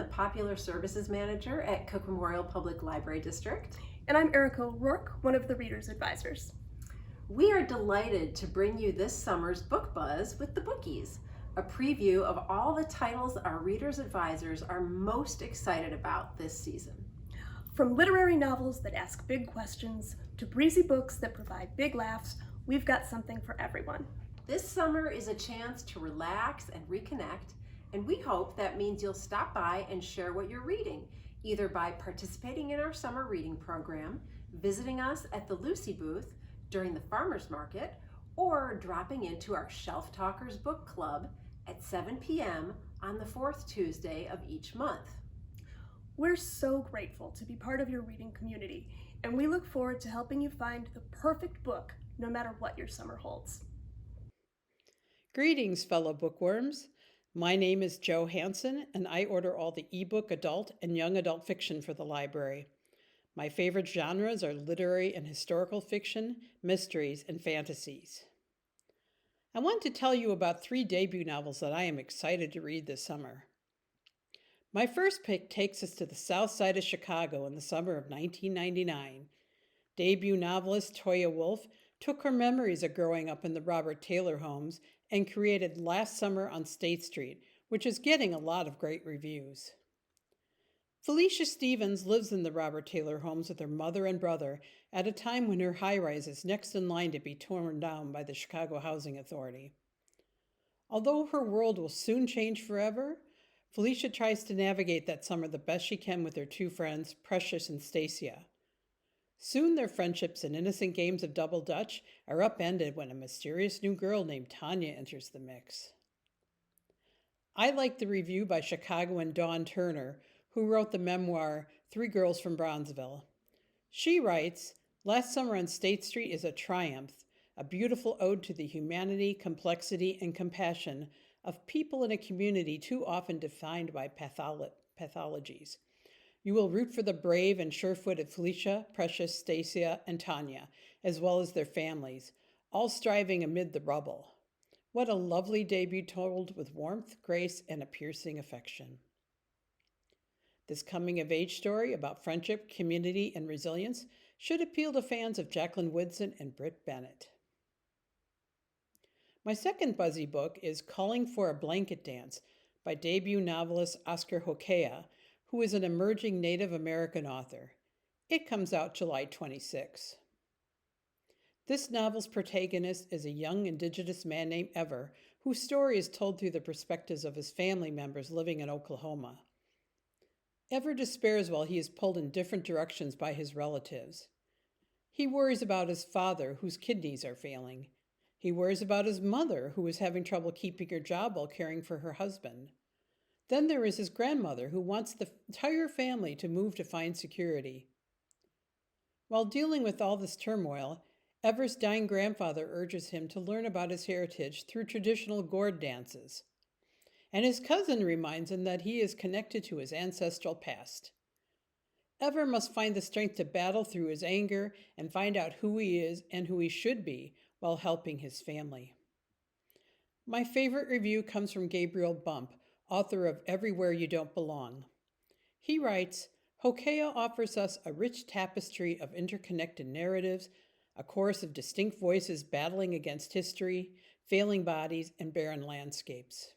Popular Services Manager at Cook Memorial Public Library District. And I'm Erica O'Rourke, one of the Reader's Advisors. We are delighted to bring you this summer's Book Buzz with the Bookies, a preview of all the titles our Reader's Advisors are most excited about this season. From literary novels that ask big questions to breezy books that provide big laughs, we've got something for everyone. This summer is a chance to relax and reconnect, and we hope that means you'll stop by and share what you're reading, either by participating in our summer reading program, visiting us at the Lucy booth during the farmers market, or dropping into our Shelf Talkers book club at 7 p.m. on the fourth Tuesday of each month. We're so grateful to be part of your reading community, and we look forward to helping you find the perfect book no matter what your summer holds. Greetings, fellow bookworms. My name is Jo Hansen, and I order all the ebook adult and young adult fiction for the library. My favorite genres are literary and historical fiction, mysteries, and fantasies. I want to tell you about 3 debut novels that I am excited to read this summer. My first pick takes us to the south side of Chicago in the summer of 1999. Debut novelist Toya Wolff took her memories of growing up in the Robert Taylor homes and created Last Summer on State Street, which is getting a lot of great reviews. Felicia Stevens lives in the Robert Taylor homes with her mother and brother at a time when her high-rise is next in line to be torn down by the Chicago Housing Authority. Although her world will soon change forever, Felicia tries to navigate that summer the best she can with her 2 friends, Precious and Stacia. Soon their friendships and innocent games of double dutch are upended when a mysterious new girl named Tanya enters the mix. I like the review by Chicagoan Dawn Turner, who wrote the memoir 3 Girls from Bronzeville. She writes, "Last Summer on State Street is a triumph, a beautiful ode to the humanity, complexity, and compassion of people in a community too often defined by pathologies. You will root for the brave and sure-footed Felicia, Precious, Stacia, and Tanya, as well as their families, all striving amid the rubble. What a lovely debut told with warmth, grace, and a piercing affection." This coming-of-age story about friendship, community, and resilience should appeal to fans of Jacqueline Woodson and Britt Bennett. My second buzzy book is Calling for a Blanket Dance by debut novelist Oscar Hoquea, who is an emerging Native American author. It comes out July 26. This novel's protagonist is a young Indigenous man named Ever, whose story is told through the perspectives of his family members living in Oklahoma. Ever despairs while he is pulled in different directions by his relatives. He worries about his father, whose kidneys are failing. He worries about his mother, who is having trouble keeping her job while caring for her husband. Then there is his grandmother, who wants the entire family to move to find security. While dealing with all this turmoil, Ever's dying grandfather urges him to learn about his heritage through traditional gourd dances. And his cousin reminds him that he is connected to his ancestral past. Ever must find the strength to battle through his anger and find out who he is and who he should be while helping his family. My favorite review comes from Gabriel Bump, author of Everywhere You Don't Belong. He writes, "Hoquea offers us a rich tapestry of interconnected narratives, a chorus of distinct voices battling against history, failing bodies, and barren landscapes.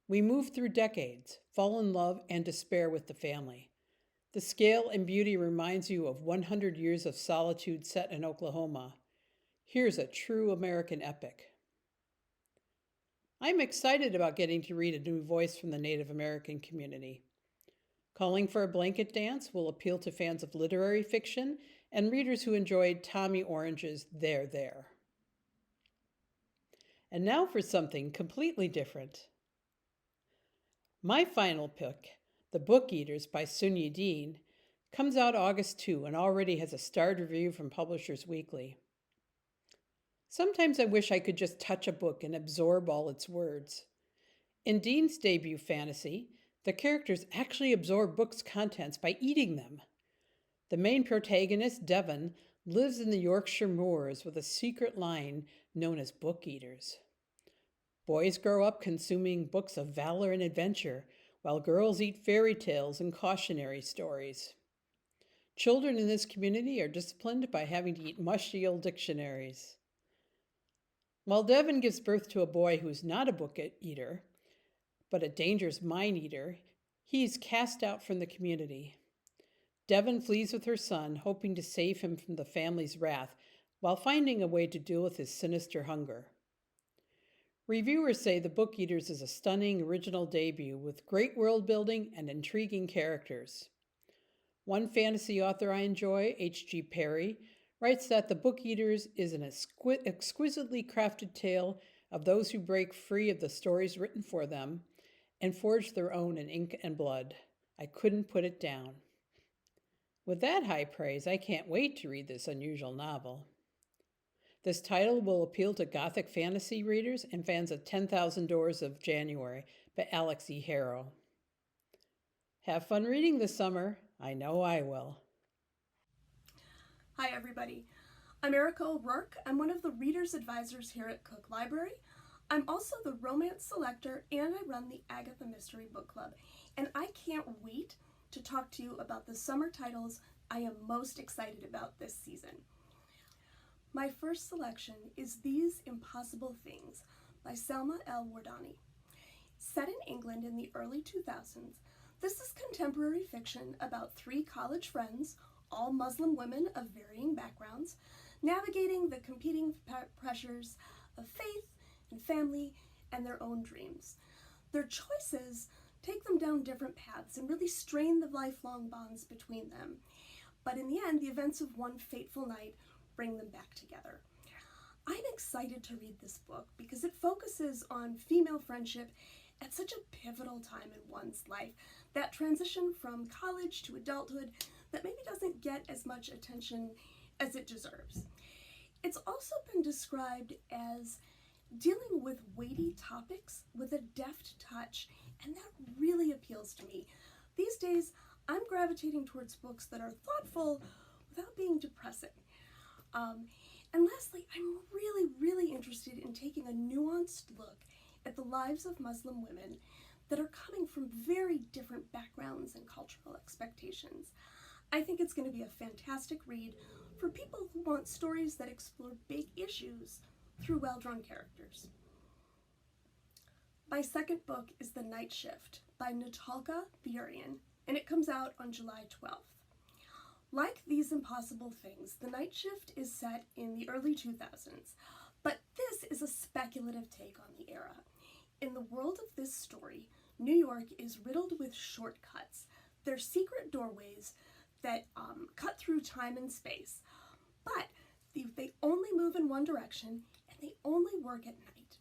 We move through decades, fall in love, and despair with the family. The scale and beauty reminds you of 100 years of solitude set in Oklahoma. Here's a true American epic." I'm excited about getting to read a new voice from the Native American community. Calling for a Blanket Dance will appeal to fans of literary fiction and readers who enjoyed Tommy Orange's There. And now for something completely different. My final pick, The Book Eaters by Sunyi Dean, comes out August 2 and already has a starred review from Publishers Weekly. Sometimes I wish I could just touch a book and absorb all its words. In Dean's debut fantasy, the characters actually absorb books' contents by eating them. The main protagonist, Devon, lives in the Yorkshire moors with a secret line known as Book Eaters. Boys grow up consuming books of valor and adventure, while girls eat fairy tales and cautionary stories. Children in this community are disciplined by having to eat mushy old dictionaries. While Devin gives birth to a boy who's not a book eater, but a dangerous mind eater, he's cast out from the community. Devin flees with her son, hoping to save him from the family's wrath, while finding a way to deal with his sinister hunger. Reviewers say The Book Eaters is a stunning original debut with great world building and intriguing characters. One fantasy author I enjoy, H.G. Perry, writes that The Book Eaters is an exquisitely crafted tale of those who break free of the stories written for them and forge their own in ink and blood. I couldn't put it down. With that high praise, I can't wait to read this unusual novel. This title will appeal to Gothic fantasy readers and fans of 10,000 Doors of January by Alex E. Harrow. Have fun reading this summer. I know I will. Hi everybody, I'm Erica O'Rourke. I'm one of the Reader's Advisors here at Cook Library. I'm also the romance selector and I run the Agatha Mystery Book Club. And I can't wait to talk to you about the summer titles I am most excited about this season. My first selection is These Impossible Things by Selma El Wardani. Set in England in the early 2000s, this is contemporary fiction about three college friends, all Muslim women of varying backgrounds, navigating the competing pressures of faith and family and their own dreams. Their choices take them down different paths and really strain the lifelong bonds between them. But in the end, the events of one fateful night bring them back together. I'm excited to read this book because it focuses on female friendship at such a pivotal time in one's life, that transition from college to adulthood that maybe doesn't get as much attention as it deserves. It's also been described as dealing with weighty topics with a deft touch, and that really appeals to me. These days, I'm gravitating towards books that are thoughtful without being depressing. And lastly, I'm really interested in taking a nuanced look at the lives of Muslim women that are coming from very different backgrounds and cultural expectations. I think it's going to be a fantastic read for people who want stories that explore big issues through well-drawn characters. My second book is The Night Shift by Natalka Burian, and it comes out on July 12th. Like These Impossible Things, The Night Shift is set in the early 2000s, but this is a speculative take on the era. In the world of this story, New York is riddled with shortcuts. They're secret doorways that cut through time and space, but they only move in one direction and they only work at night.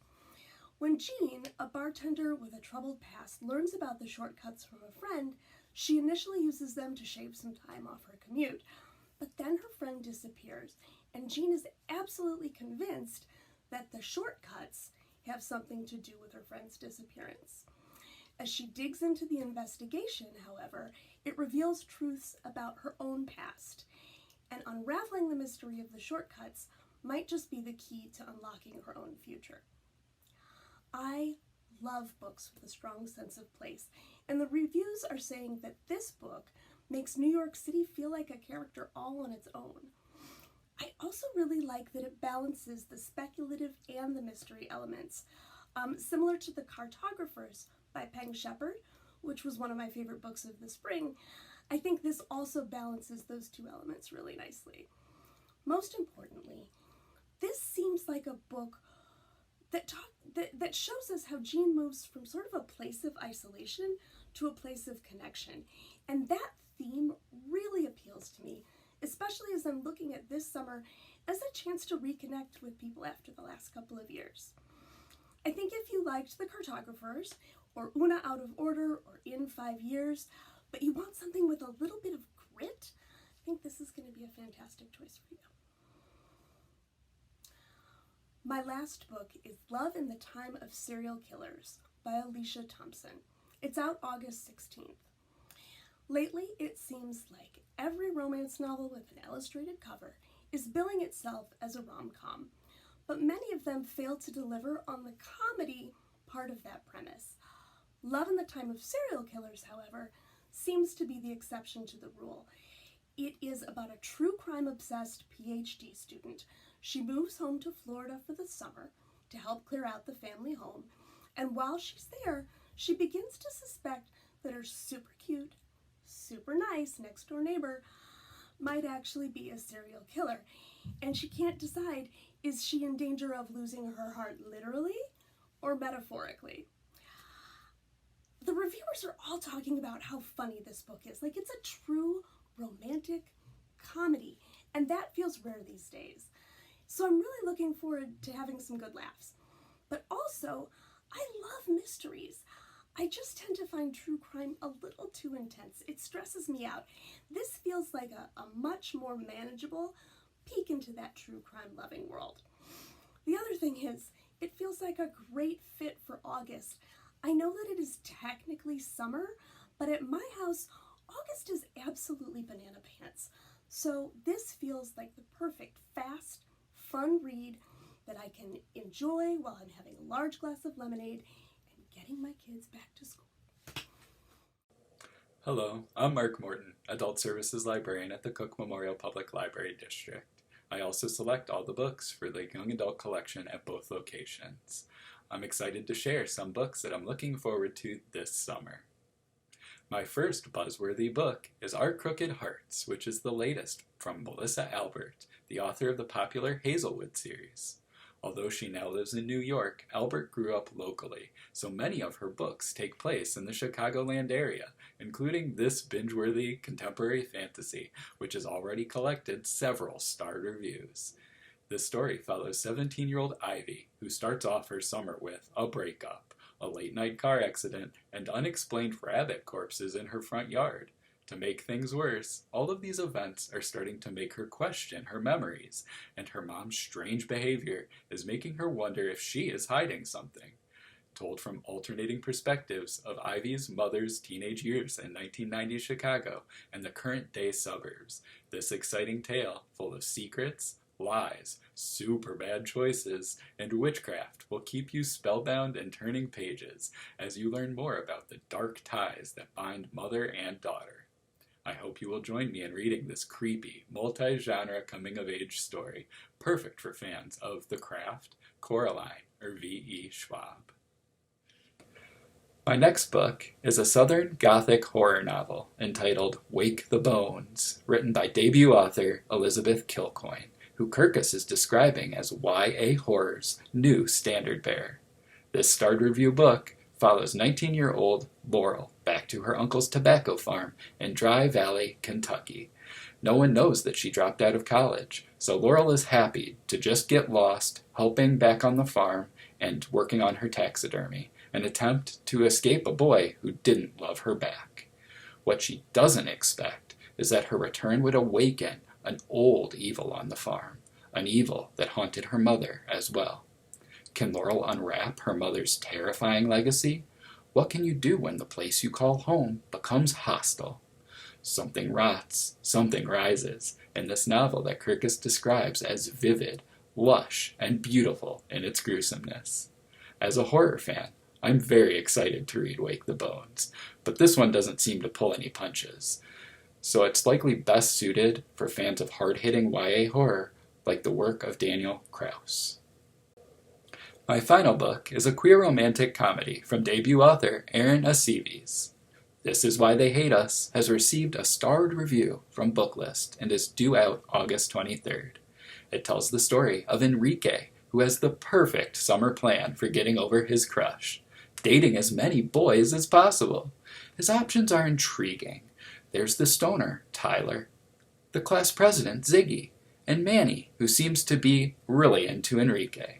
When Jean, a bartender with a troubled past, learns about the shortcuts from a friend, she initially uses them to shave some time off her commute, but then her friend disappears, and Jean is absolutely convinced that the shortcuts have something to do with her friend's disappearance. As she digs into the investigation, however, it reveals truths about her own past, and unraveling the mystery of the shortcuts might just be the key to unlocking her own future. I love books with a strong sense of place, and the reviews are saying that this book makes New York City feel like a character all on its own. I also really like that it balances the speculative and the mystery elements. Similar to The Cartographers by Peng Shepherd, which was one of my favorite books of the spring, I think this also balances those two elements really nicely. Most importantly, this seems like a book that shows us how Jean moves from sort of a place of isolation to a place of connection. And that theme really appeals to me, especially as I'm looking at this summer as a chance to reconnect with people after the last couple of years. I think if you liked The Cartographers, or Una Out of Order, or In 5 Years, but you want something with a little bit of grit, I think this is going to be a fantastic choice for you. My last book is Love in the Time of Serial Killers by Alicia Thompson. It's out August 16th. Lately, it seems like every romance novel with an illustrated cover is billing itself as a rom-com, but many of them fail to deliver on the comedy part of that premise. Love in the Time of Serial Killers, however, seems to be the exception to the rule. It is about a true crime-obsessed PhD student. She moves home to Florida for the summer to help clear out the family home, and while she's there, she begins to suspect that her super cute, super nice next-door neighbor might actually be a serial killer, and she can't decide, is she in danger of losing her heart literally or metaphorically? The reviewers are all talking about how funny this book is. Like, it's a true romantic comedy, and that feels rare these days. So I'm really looking forward to having some good laughs. But also, I love mysteries. I just tend to find true crime a little too intense. It stresses me out. This feels like a much more manageable peek into that true crime loving world. The other thing is, it feels like a great fit for August. I know that it is technically summer, but at my house, August is absolutely banana pants. So this feels like the perfect, fast, fun read that I can enjoy while I'm having a large glass of lemonade and getting my kids back to school. Hello, I'm Mark Morton, Adult Services Librarian at the Cook Memorial Public Library District. I also select all the books for the Young Adult Collection at both locations. I'm excited to share some books that I'm looking forward to this summer. My first buzzworthy book is Our Crooked Hearts, which is the latest from Melissa Albert, the author of the popular Hazelwood series. Although she now lives in New York, Albert grew up locally, so many of her books take place in the Chicagoland area, including this binge-worthy contemporary fantasy, which has already collected several starred reviews. This story follows 17-year-old Ivy, who starts off her summer with a breakup, a late-night car accident, and unexplained rabbit corpses in her front yard. To make things worse, all of these events are starting to make her question her memories, and her mom's strange behavior is making her wonder if she is hiding something. Told from alternating perspectives of Ivy's mother's teenage years in 1990s Chicago and the current-day suburbs, this exciting tale, full of secrets, lies, super bad choices, and witchcraft will keep you spellbound and turning pages as you learn more about the dark ties that bind mother and daughter. I hope you will join me in reading this creepy, multi-genre coming-of-age story, perfect for fans of The Craft, Coraline, or V.E. Schwab. My next book is a Southern Gothic horror novel entitled Wake the Bones, written by debut author Elizabeth Kilcoyne, who Kirkus is describing as YA horror's new standard bearer. This starred review book follows 19-year-old Laurel back to her uncle's tobacco farm in Dry Valley, Kentucky. No one knows that she dropped out of college, so Laurel is happy to just get lost, helping back on the farm and working on her taxidermy, an attempt to escape a boy who didn't love her back. What she doesn't expect is that her return would awaken an old evil on the farm, an evil that haunted her mother as well. Can Laurel unwrap her mother's terrifying legacy? What can you do when the place you call home becomes hostile? Something rots, something rises, in this novel that Kirkus describes as vivid, lush, and beautiful in its gruesomeness. As a horror fan, I'm very excited to read Wake the Bones, but this one doesn't seem to pull any punches. So it's likely best suited for fans of hard-hitting YA horror like the work of Daniel Kraus. My final book is a queer romantic comedy from debut author Aaron Aceves. This Is Why They Hate Us has received a starred review from Booklist and is due out August 23rd. It tells the story of Enrique, who has the perfect summer plan for getting over his crush, dating as many boys as possible. His options are intriguing. There's the stoner, Tyler, the class president, Ziggy, and Manny, who seems to be really into Enrique.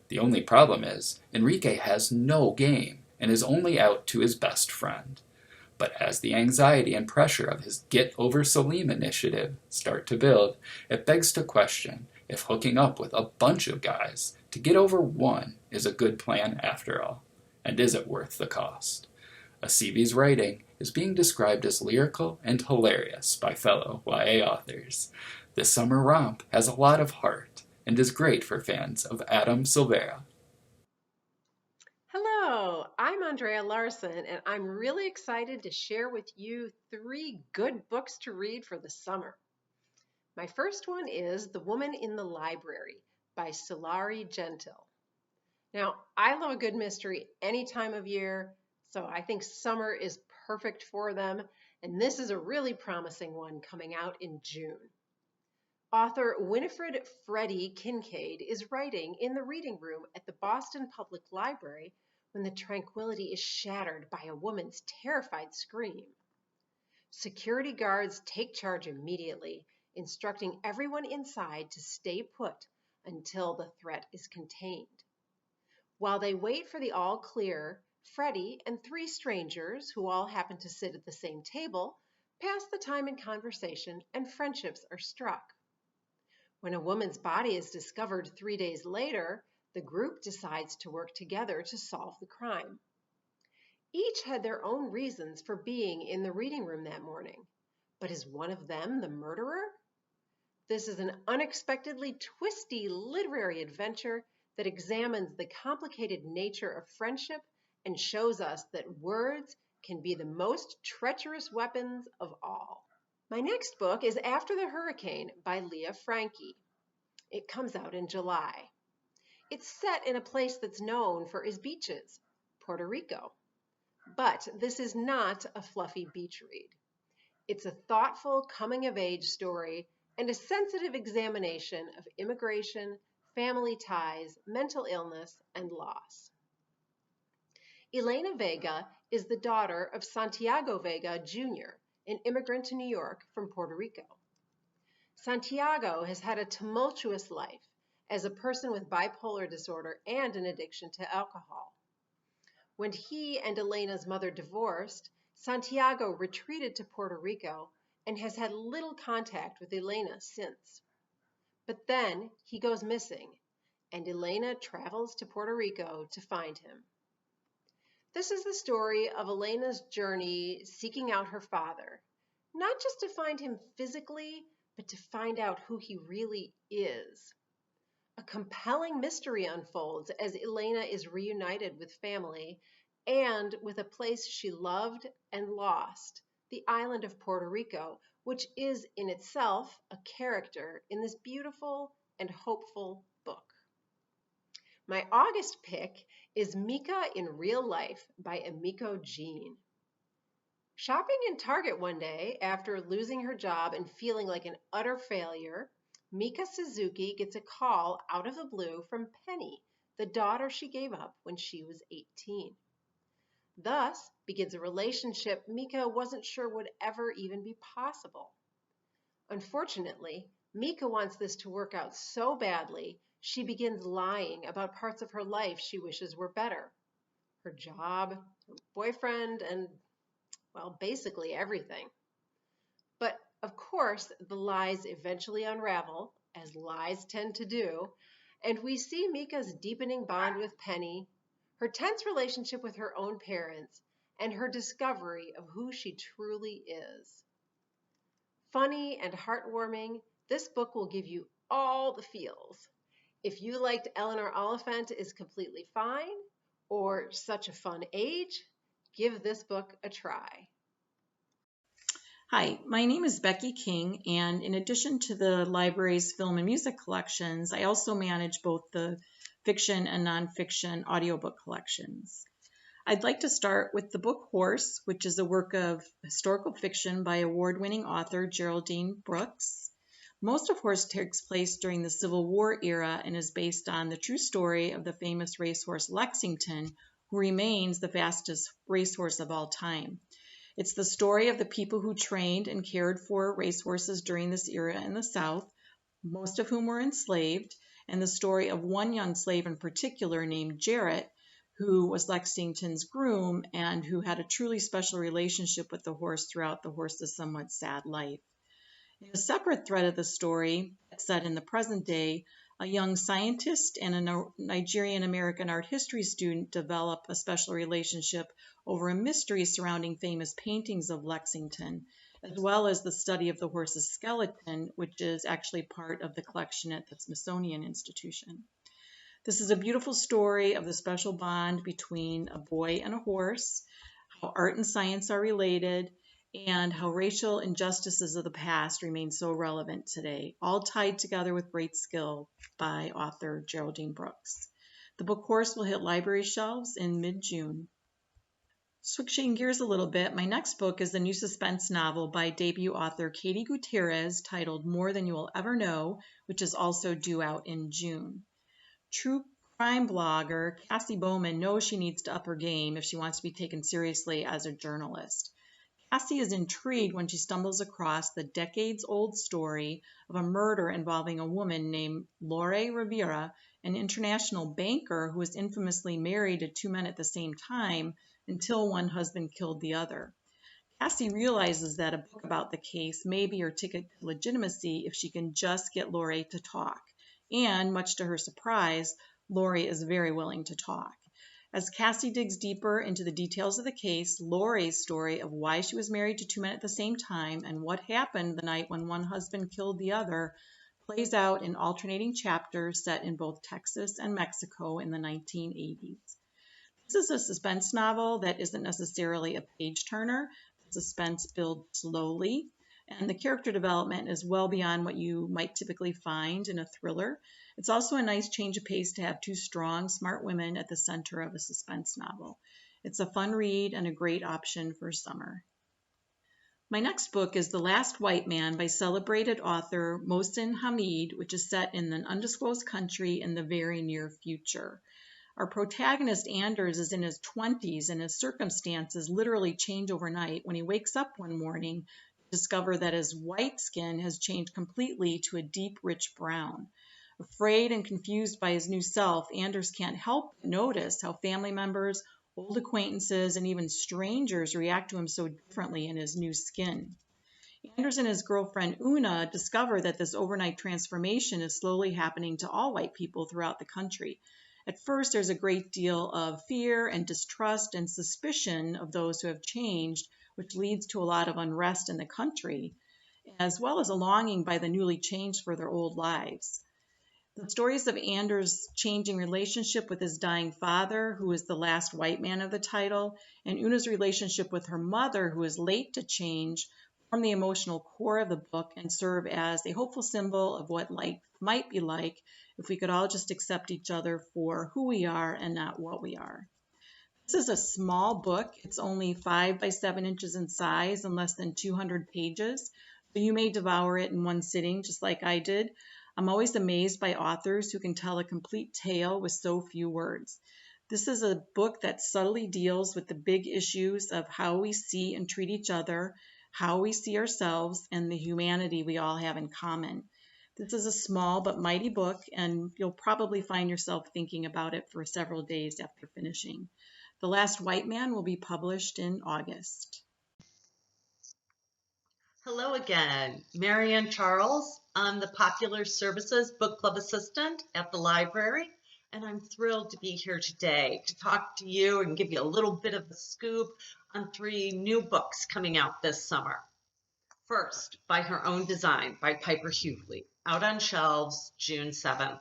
The only problem is, Enrique has no game and is only out to his best friend. But as the anxiety and pressure of his Get Over Salim initiative start to build, it begs to question if hooking up with a bunch of guys to get over one is a good plan after all, and is it worth the cost? Aceves' writing is being described as lyrical and hilarious by fellow YA authors. This summer romp has a lot of heart and is great for fans of Adam Silvera. Hello, I'm Andrea Larson, and I'm really excited to share with you 3 good books to read for the summer. My first one is The Woman in the Library by Sulari Gentill. Now, I love a good mystery any time of year, so I think summer is perfect for them, and this is a really promising one coming out in June. Author Winifred Freddie Kincaid is writing in the reading room at the Boston Public Library when the tranquility is shattered by a woman's terrified scream. Security guards take charge immediately, instructing everyone inside to stay put until the threat is contained. While they wait for the all clear, Freddie and 3 strangers, who all happen to sit at the same table, pass the time in conversation and friendships are struck. When a woman's body is discovered 3 days later, the group decides to work together to solve the crime. Each had their own reasons for being in the reading room that morning, but is one of them the murderer? This is an unexpectedly twisty literary adventure that examines the complicated nature of friendship and shows us that words can be the most treacherous weapons of all. My next book is After the Hurricane by Leah Frankie. It comes out in July. It's set in a place that's known for its beaches, Puerto Rico. But this is not a fluffy beach read. It's a thoughtful coming-of-age story and a sensitive examination of immigration, family ties, mental illness, and loss. Elena Vega is the daughter of Santiago Vega Jr., an immigrant to New York from Puerto Rico. Santiago has had a tumultuous life as a person with bipolar disorder and an addiction to alcohol. When he and Elena's mother divorced, Santiago retreated to Puerto Rico and has had little contact with Elena since. But then he goes missing, and Elena travels to Puerto Rico to find him. This is the story of Elena's journey seeking out her father, not just to find him physically, but to find out who he really is. A compelling mystery unfolds as Elena is reunited with family and with a place she loved and lost, the island of Puerto Rico, which is in itself a character in this beautiful and hopeful book. My August pick is Mika in Real Life by Emiko Jean. Shopping in Target one day after losing her job and feeling like an utter failure, Mika Suzuki gets a call out of the blue from Penny, the daughter she gave up when she was 18. Thus begins a relationship Mika wasn't sure would ever even be possible. Unfortunately, Mika wants this to work out so badly, she begins lying about parts of her life she wishes were better. Her job, her boyfriend, and, well, basically everything. But of course, the lies eventually unravel, as lies tend to do, and we see Mika's deepening bond with Penny, her tense relationship with her own parents, and her discovery of who she truly is. Funny and heartwarming, this book will give you all the feels. If you liked Eleanor Oliphant is Completely Fine or Such a Fun Age, give this book a try. Hi, my name is Becky King, and in addition to the library's film and music collections, I also manage both the fiction and nonfiction audiobook collections. I'd like to start with the book Horse, which is a work of historical fiction by award-winning author Geraldine Brooks. Most of Horse takes place during the Civil War era and is based on the true story of the famous racehorse Lexington, who remains the fastest racehorse of all time. It's the story of the people who trained and cared for racehorses during this era in the South, most of whom were enslaved, and the story of one young slave in particular named Jarrett, who was Lexington's groom and who had a truly special relationship with the horse throughout the horse's somewhat sad life. In a separate thread of the story, set in the present day, a young scientist and a Nigerian-American art history student develop a special relationship over a mystery surrounding famous paintings of Lexington, as well as the study of the horse's skeleton, which is actually part of the collection at the Smithsonian Institution. This is a beautiful story of the special bond between a boy and a horse, how art and science are related, and how racial injustices of the past remain so relevant today, all tied together with great skill by author Geraldine Brooks. The book course will hit library shelves in mid-June. Switching gears a little bit, my next book is the new suspense novel by debut author Katie Gutierrez titled More Than You Will Ever Know, which is also due out in June. True crime blogger Cassie Bowman knows she needs to up her game if she wants to be taken seriously as a journalist. Cassie is intrigued when she stumbles across the decades-old story of a murder involving a woman named Lore Rivera, an international banker who was infamously married to two men at the same time until one husband killed the other. Cassie realizes that a book about the case may be her ticket to legitimacy if she can just get Lore to talk. And, much to her surprise, Lore is very willing to talk. As Cassie digs deeper into the details of the case, Lore's story of why she was married to two men at the same time and what happened the night when one husband killed the other plays out in alternating chapters set in both Texas and Mexico in the 1980s. This is a suspense novel that isn't necessarily a page-turner. The suspense builds slowly, and the character development is well beyond what you might typically find in a thriller. It's also a nice change of pace to have two strong, smart women at the center of a suspense novel. It's a fun read and a great option for summer. My next book is The Last White Man by celebrated author Mohsin Hamid, which is set in an undisclosed country in the very near future. Our protagonist, Anders, is in his 20s, and his circumstances literally change overnight when he wakes up one morning to discover that his white skin has changed completely to a deep, rich brown. Afraid and confused by his new self, Anders can't help but notice how family members, old acquaintances, and even strangers react to him so differently in his new skin. Anders and his girlfriend Una discover that this overnight transformation is slowly happening to all white people throughout the country. At first, there's a great deal of fear and distrust and suspicion of those who have changed, which leads to a lot of unrest in the country, as well as a longing by the newly changed for their old lives. The stories of Anders' changing relationship with his dying father, who is the last white man of the title, and Una's relationship with her mother, who is late to change, form the emotional core of the book and serve as a hopeful symbol of what life might be like if we could all just accept each other for who we are and not what we are. This is a small book. It's only 5 by 7 inches in size and less than 200 pages, so you may devour it in one sitting, just like I did. I'm always amazed by authors who can tell a complete tale with so few words. This is a book that subtly deals with the big issues of how we see and treat each other, how we see ourselves, and the humanity we all have in common. This is a small but mighty book, and you'll probably find yourself thinking about it for several days after finishing. The Last White Man will be published in August. Hello again, Marianne Charles. I'm the Popular Services Book Club Assistant at the library, and I'm thrilled to be here today to talk to you and give you a little bit of a scoop on 3 new books coming out this summer. First, By Her Own Design by Piper Hughley, out on shelves June 7th.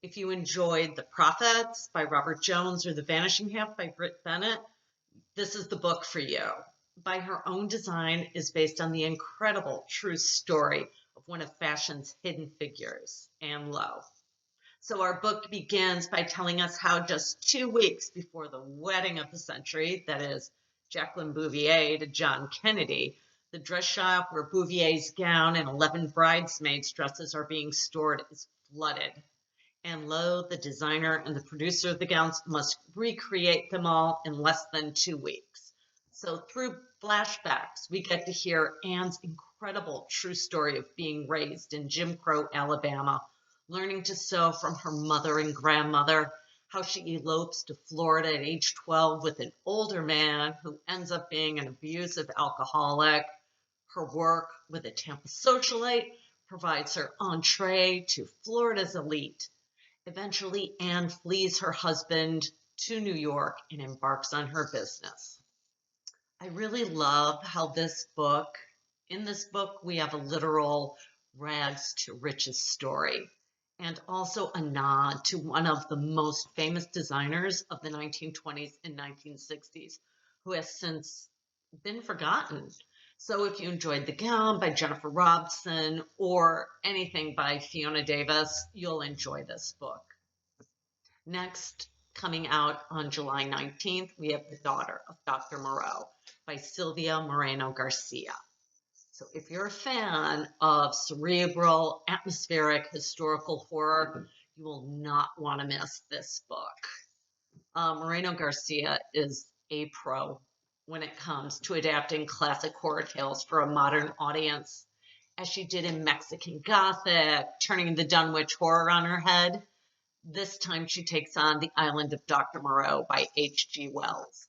If you enjoyed The Prophets by Robert Jones or The Vanishing Half by Britt Bennett, this is the book for you. By Her Own Design is based on the incredible true story of one of fashion's hidden figures, Anne Lowe. So our book begins by telling us how just 2 weeks before the wedding of the century, that is Jacqueline Bouvier to John Kennedy, the dress shop where Bouvier's gown and 11 bridesmaids' dresses are being stored is flooded. Anne Lowe, the designer and the producer of the gowns, must recreate them all in less than 2 weeks. So through flashbacks, we get to hear Anne's incredible true story of being raised in Jim Crow, Alabama, learning to sew from her mother and grandmother, how she elopes to Florida at age 12 with an older man who ends up being an abusive alcoholic. Her work with a Tampa socialite provides her entree to Florida's elite. Eventually, Anne flees her husband to New York and embarks on her business. I really love how in this book, we have a literal rags to riches story. and also a nod to one of the most famous designers of the 1920s and 1960s, who has since been forgotten. So if you enjoyed The Gown by Jennifer Robson or anything by Fiona Davis, you'll enjoy this book. Next, coming out on July 19th, we have The Daughter of Dr. Moreau by Sylvia Moreno Garcia. So if you're a fan of cerebral, atmospheric, historical horror, you will not want to miss this book. Moreno Garcia is a pro when it comes to adapting classic horror tales for a modern audience, as she did in Mexican Gothic, turning the Dunwich Horror on her head. This time she takes on The Island of Dr. Moreau by H.G. Wells.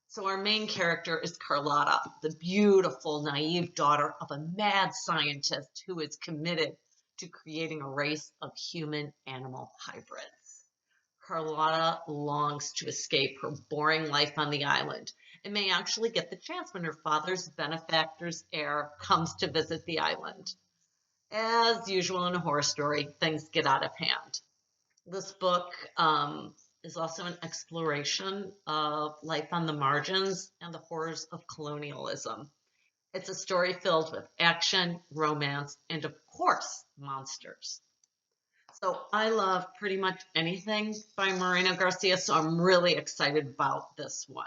So our main character is Carlotta, the beautiful, naive daughter of a mad scientist who is committed to creating a race of human-animal hybrids. Carlotta longs to escape her boring life on the island and may actually get the chance when her father's benefactor's heir comes to visit the island. As usual in a horror story, things get out of hand. This book is also an exploration of life on the margins and the horrors of colonialism. It's a story filled with action, romance, and of course, monsters. So I love pretty much anything by Moreno Garcia, so I'm really excited about this one.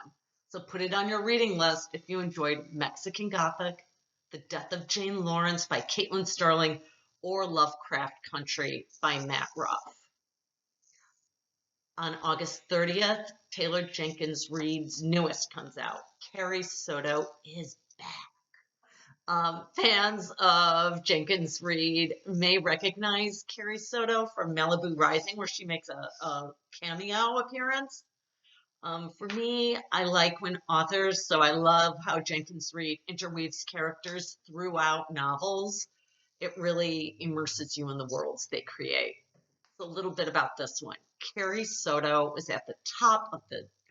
So put it on your reading list if you enjoyed Mexican Gothic, The Death of Jane Lawrence by Caitlin Sterling, or Lovecraft Country by Matt Ruff. On August 30th, Taylor Jenkins Reid's newest comes out. Carrie Soto is back. Fans of Jenkins Reid may recognize Carrie Soto from Malibu Rising, where she makes a cameo appearance. For me, I like when authors, so I love how Jenkins Reid interweaves characters throughout novels. It really immerses you in the worlds they create. So a little bit about this one. Carrie Soto was at the top of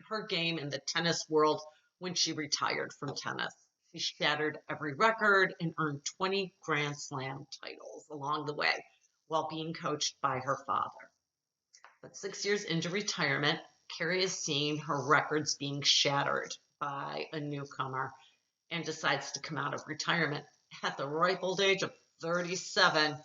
her game in the tennis world when she retired from tennis. She shattered every record and earned 20 Grand Slam titles along the way while being coached by her father. But 6 years into retirement, Carrie is seeing her records being shattered by a newcomer and decides to come out of retirement at the ripe old age of 37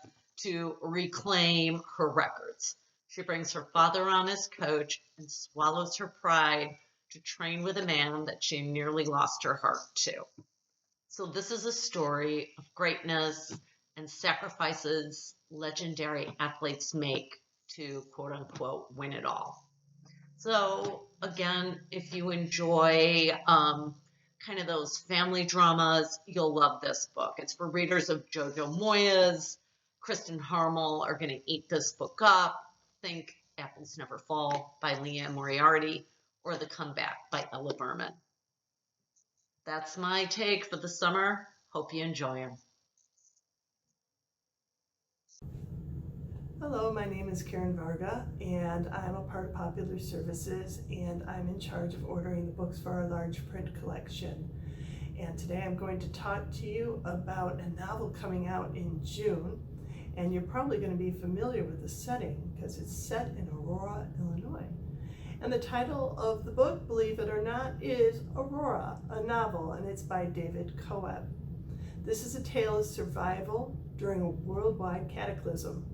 to reclaim her records. She brings her father on as coach and swallows her pride to train with a man that she nearly lost her heart to. So this is a story of greatness and sacrifices legendary athletes make to, quote unquote, win it all. So again, if you enjoy kind of those family dramas, you'll love this book. It's for readers of Jojo Moyes. Kristen Harmel are going to eat this book up. Think Apples Never Fall by Leah Moriarty or The Comeback by Ella Berman. That's my take for the summer. Hope you enjoy them. Hello, my name is Karen Varga, and I'm a part of Popular Services, and I'm in charge of ordering the books for our large print collection. And today I'm going to talk to you about a novel coming out in June, and you're probably going to be familiar with the setting because it's set in Aurora, Illinois. And the title of the book, believe it or not, is Aurora, a novel, and it's by David Coeb. This is a tale of survival during a worldwide cataclysm.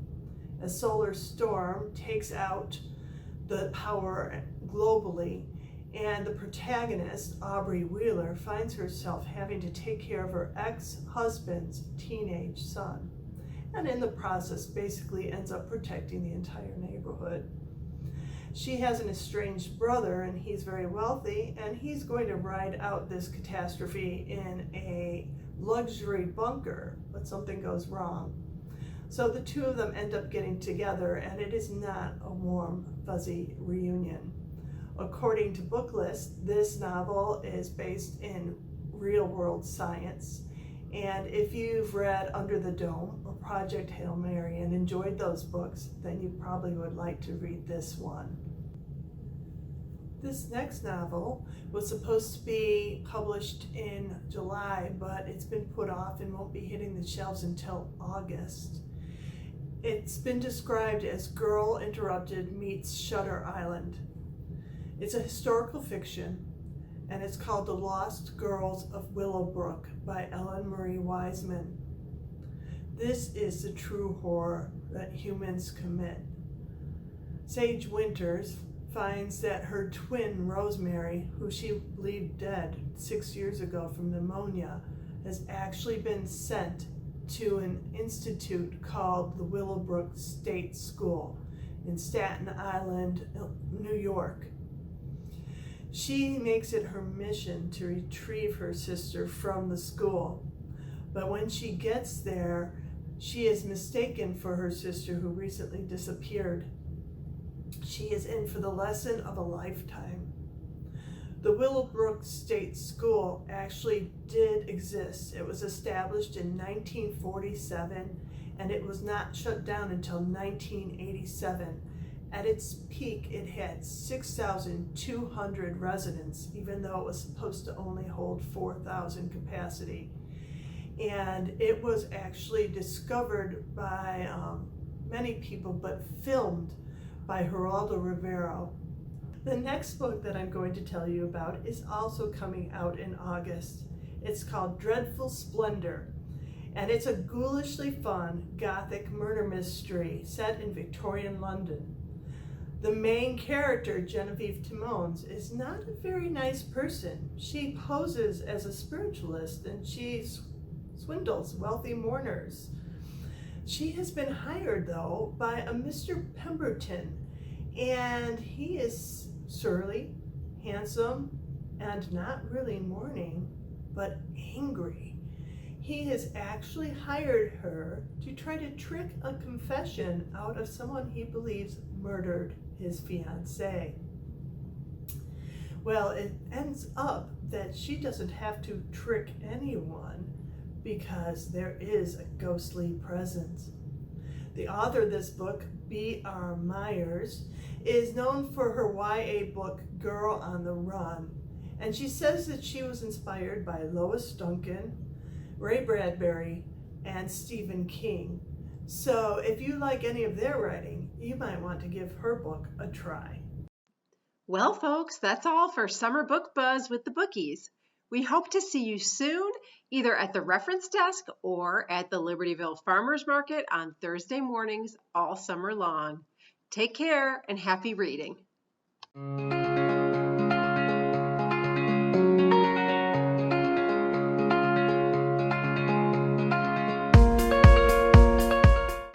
A solar storm takes out the power globally, and the protagonist, Aubrey Wheeler, finds herself having to take care of her ex-husband's teenage son, and in the process basically ends up protecting the entire neighborhood. She has an estranged brother, and he's very wealthy, and he's going to ride out this catastrophe in a luxury bunker, but something goes wrong. So the two of them end up getting together, and it is not a warm, fuzzy reunion. According to Booklist, this novel is based in real-world science. And if you've read Under the Dome or Project Hail Mary and enjoyed those books, then you probably would like to read this one. This next novel was supposed to be published in July, but it's been put off and won't be hitting the shelves until August. It's been described as Girl Interrupted meets Shutter Island. It's a historical fiction, and it's called The Lost Girls of Willowbrook by Ellen Marie Wiseman. This is the true horror that humans commit. Sage Winters finds that her twin, Rosemary, who she believed dead 6 years ago from pneumonia, has actually been sent to an institute called the Willowbrook State School in Staten Island, New York. She makes it her mission to retrieve her sister from the school, but when she gets there, she is mistaken for her sister who recently disappeared. She is in for the lesson of a lifetime. The Willowbrook State School actually did exist. It was established in 1947, and it was not shut down until 1987. At its peak, it had 6,200 residents, even though it was supposed to only hold 4,000 capacity. And it was actually discovered by many people, but filmed by Geraldo Rivero. The next book that I'm going to tell you about is also coming out in August. It's called Dreadful Splendor, and it's a ghoulishly fun gothic murder mystery set in Victorian London. The main character, Genevieve Timons, is not a very nice person. She poses as a spiritualist and she swindles wealthy mourners. She has been hired, though, by a Mr. Pemberton, and he is surly, handsome, and not really mourning, but angry. He has actually hired her to try to trick a confession out of someone he believes murdered his fiancée. Well, it ends up that she doesn't have to trick anyone because there is a ghostly presence. The author of this book, B.R. Myers, is known for her YA book, Girl on the Run, and she says that she was inspired by Lois Duncan, Ray Bradbury, and Stephen King. So if you like any of their writing, you might want to give her book a try. Well, folks, that's all for Summer Book Buzz with the Bookies. We hope to see you soon, either at the reference desk or at the Libertyville Farmers Market on Thursday mornings all summer long. Take care and happy reading.